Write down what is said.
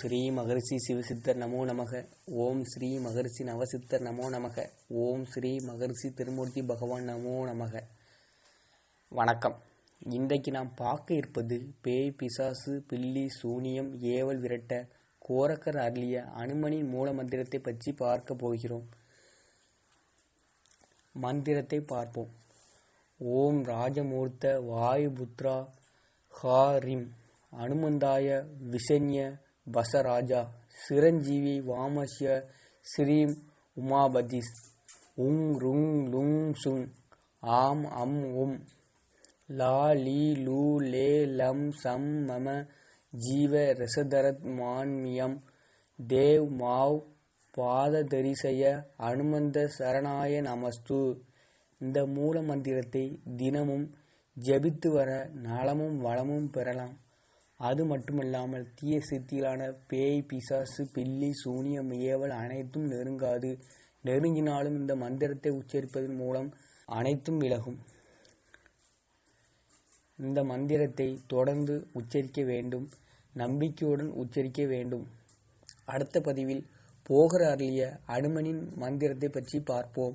ஸ்ரீ மகரிஷி சிவசித்தர் நமோ நமக. ஓம் ஸ்ரீ மகரிஷி நவசித்தர் நமோ நமக. ஓம் ஸ்ரீ மகரிஷி திருமூர்த்தி பகவான் நமோ நமக. வணக்கம். இன்றைக்கு நாம் பார்க்க இருப்பது பேய் பிசாசு பில்லி சூனியம் ஏவல் விரட்ட கோரக்கர் அருளிய அனுமனின் மூல மந்திரத்தை பற்றி பார்க்க போகிறோம். மந்திரத்தை பார்ப்போம். ஓம் ராஜமூர்த்த வாயுபுத்ரா ஹாரிம் அனுமந்தாய விஷன்ய வசராஜா சிரஞ்சீவி வாமஸ்ய ஸ்ரீம் உமாபதிஸ் உங் ருங் லுங் சுங் ஆம் அம் உம் லா லீ லூ லே லம் சம் மம ஜீவ ரசதரத் மான்மியம் தேவ் மாவ் பாததரிசய அனுமந்த சரணாய நமஸ்து. இந்த மூல மந்திரத்தை தினமும் ஜபித்து வர நலமும் வளமும் பெறலாம். அது மட்டுமல்லாமல் தீய சித்திகளான பேய் பிசாசு பில்லி சூனியம் ஏவல் அனைத்தும் நெருங்காது. நெருங்கினாலும் இந்த மந்திரத்தை உச்சரிப்பதன் மூலம் அனைத்தும் விலகும். இந்த மந்திரத்தை தொடர்ந்து உச்சரிக்க வேண்டும். நம்பிக்கையுடன் உச்சரிக்க வேண்டும். அடுத்த பதிவில் போகர் அருளிய அனுமனின் மந்திரத்தை பற்றி பார்ப்போம்.